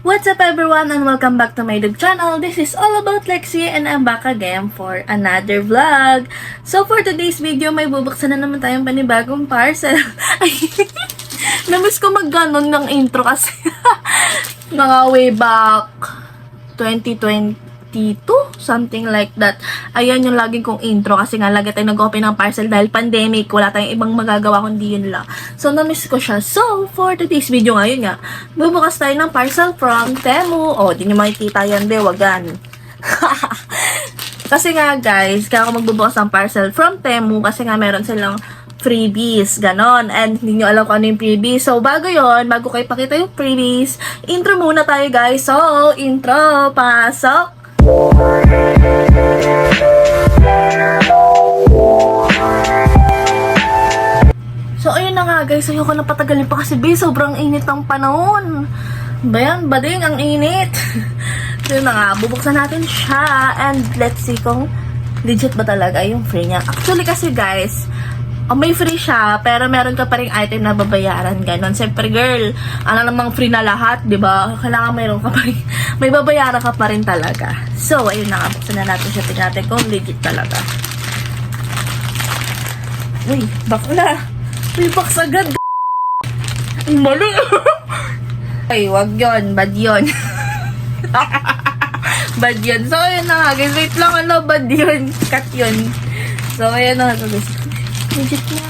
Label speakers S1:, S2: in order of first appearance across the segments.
S1: What's up everyone and welcome back to my YouTube channel. This is all about Lexi and I'm back again for another vlog. So for today's video, may bubuksan na naman tayong panibagong parcel. Ay, namiss ko mag-ganon ng intro kasi mga way back 2022, something like that. Ayan yung laging kong intro kasi nga lagi tayo nag-open ng parcel dahil pandemic, wala tayong ibang magagawa kundi yun lang. So namiss ko siya. So for today's video ngayon nga, bubukas tayo ng parcel from Temu. Oh, di nyo makikita yan, wagan. Kasi nga guys, kaya ako magbubukas ng parcel from Temu kasi nga meron silang freebies, ganon. And hindi nyo alam kung ano yung freebies. So, bago kayo pakita yung freebies, intro muna tayo guys. So, intro, pasok! So, ayun na nga guys. Ayoko na patagalin pa kasi sobrang init ng panahon. Bayan, bading, ang init. So, yun na nga, bubuksan natin siya. And let's see kung legit ba talaga yung free niya. Actually kasi guys, may free siya, pero meron ka pa rin item na babayaran, ganon. Siyempre, girl, ano namang free na lahat, di ba? Kailangan mayroon ka pa rin, may babayaran ka pa rin talaga. So, ayun na nga, buksan na natin siya, tingnan natin kung legit talaga. Uy, bakla. May box agad. Ay, mali. Ay, wag yun, bad yun. Bad yun. So, ayun na nga, guys, wait lang, bad yun, cut yun. So, ayun na nga, guys. Legit na.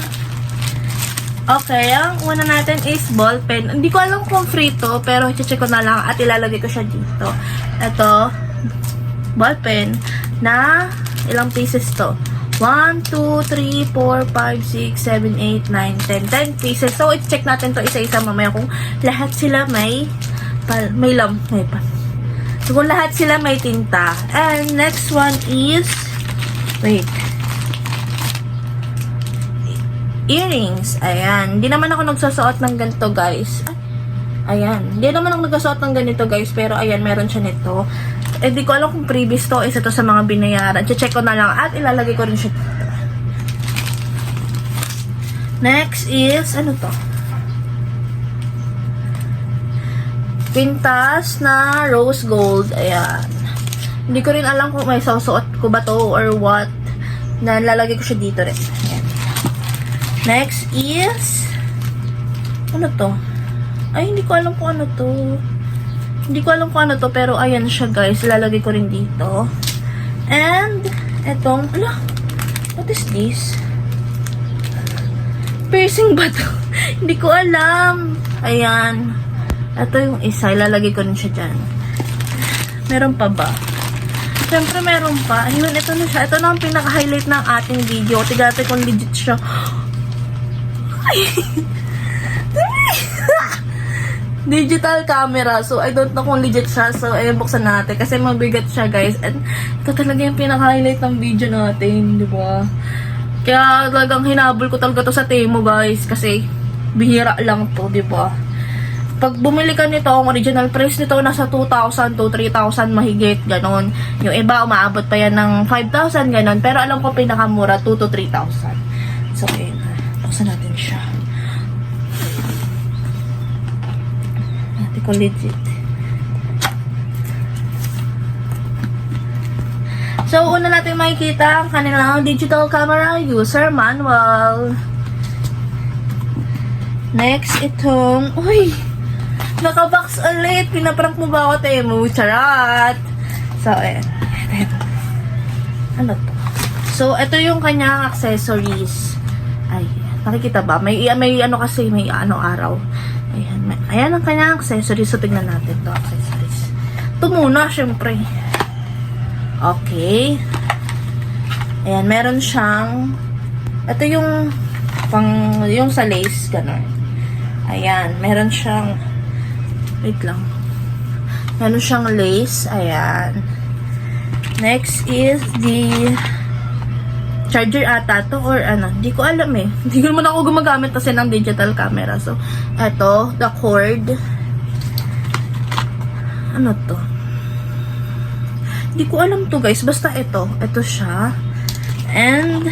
S1: Okay, ang una natin is ball pen. Hindi ko alam kung free to, pero check ko na lang at ilalagay ko siya dito. Ito, ball pen na ilang pieces to? 1, 2, 3, 4, 5, 6, 7, 8, 9, 10. 10 pieces. So, i-check natin to isa-isa mamaya kung lahat sila may So, kung lahat sila may tinta. And next one is, wait, earrings. Ayan. Hindi naman ako nagsusuot ng ganito, guys. Ayan. Hindi naman ako nagsusuot ng ganito, guys. Pero, ayan, meron siya nito. Eh, di ko alam kung previous to. Isa to sa mga binayaran. Check ko na lang. At ilalagay ko rin siya dito. Next is, ano to? Pintas na rose gold. Ayan. Hindi ko rin alam kung may susuot ko ba to or what. Na lalagay ko siya dito rin. Ayan. Next is, ano to? Ay, hindi ko alam kung ano to. Hindi ko alam kung ano to, pero ayan siya guys. Ilalagay ko rin dito. And, etong, ala, what is this? Piercing ba to? Hindi ko alam. Ayan. Ito yung isa. Ilalagay ko rin siya dyan. Meron pa ba? Siyempre meron pa. Ayun, ito na siya. Ito na ang pinaka-highlight ng ating video. Tignan kung legit siya. Digital camera. So, I don't know kung legit siya. So, buksan natin. Kasi mabigat siya, guys. And, ito talaga yung pinaka-highlight ng video natin. Diba? Kaya, talagang hinabol ko talaga to sa Temu, guys. Kasi, bihira lang to, diba? Pag bumili ka nito, ang original price nito, nasa 2,000 to 3,000 mahigit, ganon. Yung iba, umaabot pa yan ng 5,000, ganon. Pero, alam ko, pinakamura, 2 to 3,000. So, ayun. Buksan natin siya. Natin ko legit. So, una natin makikita ang kanilang digital camera user manual. Next, itong, uy! Naka-box ulit! Pinaprank mo ba ako, Temu? Charat! So, ayan. Ano to? So, ito yung kanyang accessories. Ayan. Nakikita ba? May ano kasi, may ano araw. Ayan. Ayan ang kanyang accessories. So, tignan natin to accessories. Ito muna, syempre. Okay. Ayan, meron siyang, ito yung yung sa lace, gano'n. Ayan, meron siyang, wait lang. Meron siyang lace. Ayan. Next is the charger ata to or ano, hindi ko alam eh. Hindi naman ako gumagamit kasi ng digital camera. So, eto, the cord. Ano to? Hindi ko alam to guys. Basta ito. Ito siya. And,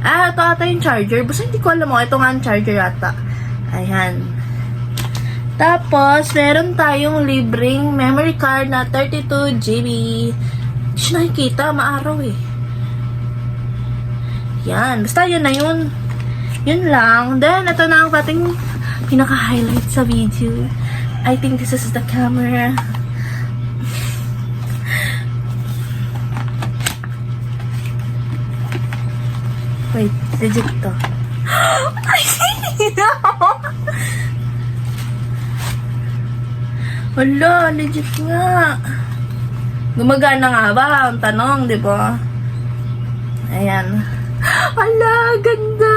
S1: ito ata yung charger. Basta hindi ko alam mo. Ito nga ang charger ata. Ayan. Tapos, meron tayong libreng memory card na 32 GB. Hindi siya nakikita, maaraw eh. Yan, basta yun na yun. Yun lang. Then, ito na ang ating pinaka-highlight sa video. I think this is the camera. Wait, legit to. Wala, legit nga. Gumagana nga ba? Ang tanong, di ba? Ayan. Ala, ganda.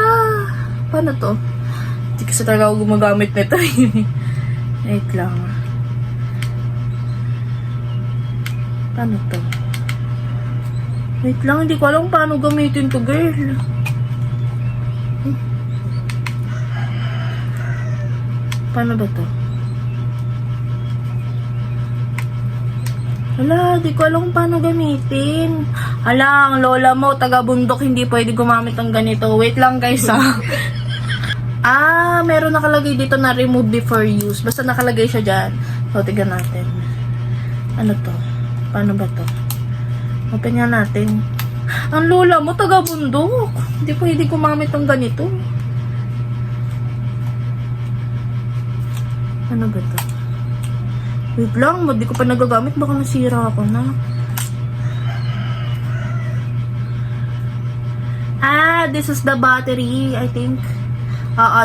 S1: Paano to? Hindi kasi talaga ako gumagamit nito. Wait lang. Paano to? Wait lang, hindi ko alam paano gamitin to, girl. Paano ba to? Hala, di ko alam kung paano gamitin. Hala, ang lola mo, taga-bundok, hindi pwede gumamit ng ganito. Wait lang guys, meron nakalagay dito na remove before use. Basta nakalagay siya dyan. So, tignan natin. Ano to? Paano ba to? Open nga natin. Ang lola mo, taga-bundok. Hindi pwede gumamit ng ganito. Ano ba to? Wait lang, di ko pa nagagamit. Baka nasira ako na. This is the battery, I think.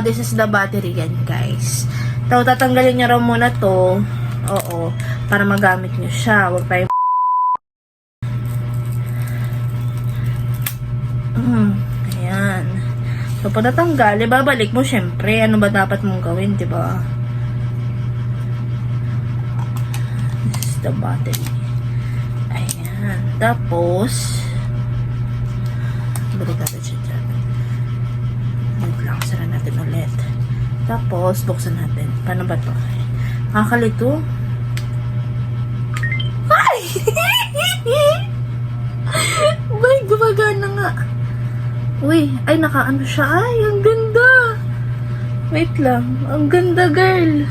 S1: This is the battery yan, guys. So, tatanggalin nyo raw muna to. Oo, para magamit nyo siya. Huwag tayo ayan. So, pag natanggal, babalik mo syempre. Ano ba dapat mong gawin, diba? This is the battery. Ayan. Tapos, balik natin siya dyan. Wait lang, sara natin ulit. Tapos, buksan natin. Paano ba to? Nakakalito. Ay! Bay, gumagana nga. Uy, ay nakaano siya. Ay, ang ganda. Wait lang. Ang ganda, girl.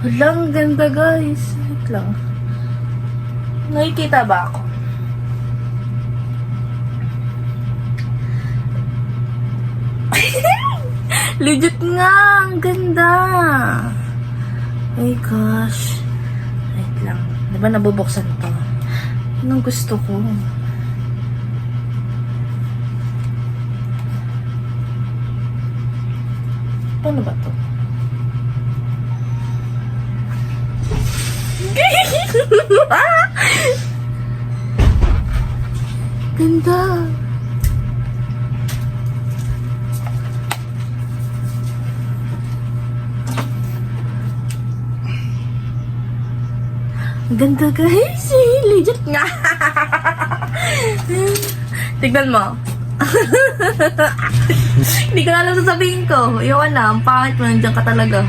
S1: Wala, ang ganda, guys. Wait lang. Nakikita ba ako? Legit nga. Ang ganda. Oh my gosh. Wait lang. Diba nabubuksan to? Anong gusto ko? Paano ba to? Ganda. Ganda, guys. Legit nga. Tignan mo. Hindi ko na alam sasabihin ko. Iyon na, ang pangit mo, nandiyan ka talaga.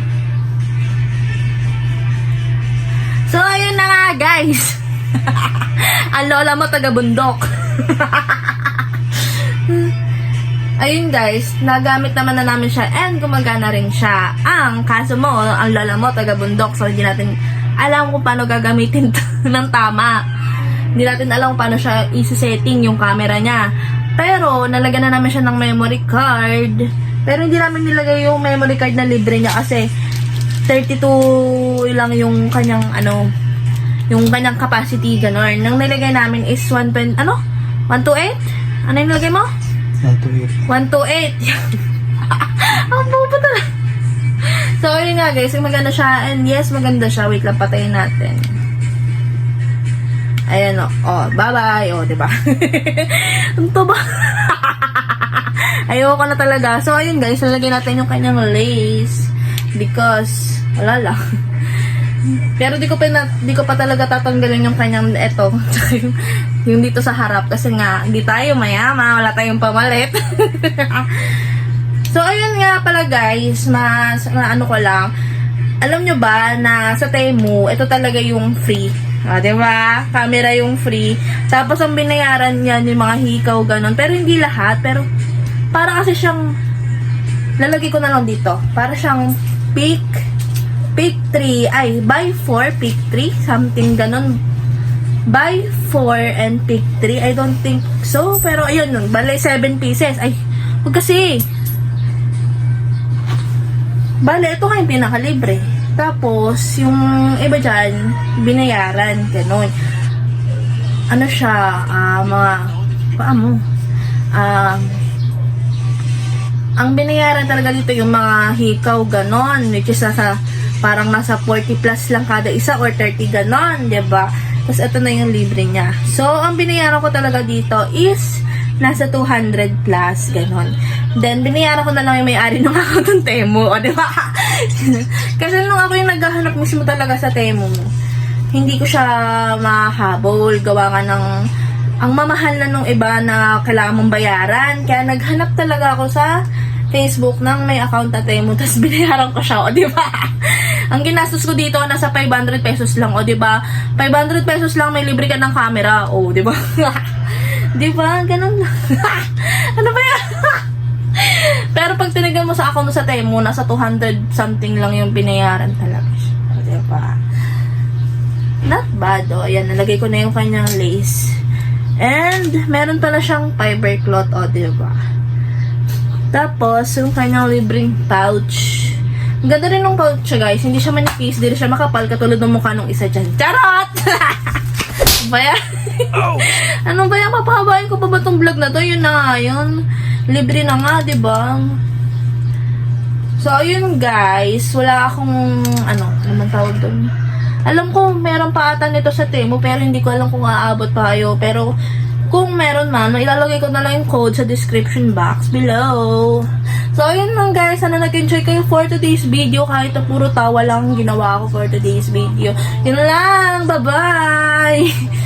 S1: So, ayun na nga, guys. Ang lola mo, taga-bundok. Ayun, guys. Nagamit naman na namin siya and gumagana rin siya. Ang kaso mo, ang lola mo, taga-bundok. So, hindi natin alam kung paano gagamitin ng tama. Hindi natin alam kung paano siya isi-setting yung camera niya. Pero, nalagyan na namin siya ng memory card. Pero hindi namin nilagay yung memory card na libre niya kasi 32 lang yung kanyang yung kanyang capacity, gano'n. Nang nilagay namin is 128? Ano yung nilagay mo?
S2: 128.
S1: 128. Ang bobo talaga. So, yun nga guys, maganda siya. And yes, maganda siya. Wait lang, patayin natin. Ayan o. Oh, bye-bye. O, diba? Ang taba. Ayoko na talaga. So, ayun guys, nalagyan natin yung kanyang lace. Because, wala lang. Pero di ko pa talaga tatanggalin yung kanyang eto. Yung dito sa harap. Kasi nga, hindi tayo mayama. Wala tayong pamalit. So, ayun nga pala guys, ano ko lang, alam nyo ba na sa Temu, ito talaga yung free. Diba? Camera yung free. Tapos, ang binayaran niyan, yung mga hikaw, ganun. Pero hindi lahat. Pero, para kasi siyang, lalagay ko na lang dito. Para siyang pick 3, ay, buy 4, pick 3, something ganon. Buy 4 and pick 3, I don't think so, pero ayun nun, bale 7 pieces, ay, huwag kasi. Bale, ito nga yung pinakalibre. Tapos, yung iba dyan, binayaran, ganon. Ano siya, mga, paano? Ang binayaran talaga dito yung mga hikaw, ganon, which is parang nasa 40 plus lang kada isa or 30 ganon, diba? Tapos ito na yung libre niya. So, ang binayaran ko talaga dito is nasa 200 plus, ganon. Then, binayaran ko na lang yung may-ari ng account ng Temu, o diba? Kasi nung ako yung naghahanap mismo talaga sa Temu, hindi ko siya mahabol, gawa nga ng ang mamahal na nung iba na kailangan mong bayaran. Kaya naghanap talaga ako sa Facebook ng may account na Temu, tapos binayaran ko siya, o diba? Ang ginastos ko dito, nasa 500 pesos lang, o diba? 500 pesos lang, may libre ka ng camera, o diba? Diba? Ganun lang. Ano ba yan? Pero pag tinignan mo sa account mo sa Temu, nasa 200 something lang yung binayaran talaga siya, o diba? Not bad, o. Ayan, nalagay ko na yung kanyang lace. And, meron pala siyang fiber cloth, o, diba? Tapos, yung kanyang libreng pouch. Ang ganda rin ng pouch siya, guys. Hindi siya manipis, hindi siya makapal, katulad ng mukha ng isa dyan. Charot! Ano ba yan? Ano ba yan? Mapahabain ko pa ba itong vlog na to? Yun na nga, yun. Libre na nga, diba? So, ayun, guys. Wala akong, ano man tawag doon? Alam ko, meron pa ata nito sa Temu, pero hindi ko alam kung aabot pa kayo. Pero, kung meron man, ilalagay ko na lang yung code sa description box below. So, ayun lang guys. Sana nag-enjoy kayo for today's video. Kahit na puro tawa lang ginawa ko for today's video. Yun lang. Bye-bye!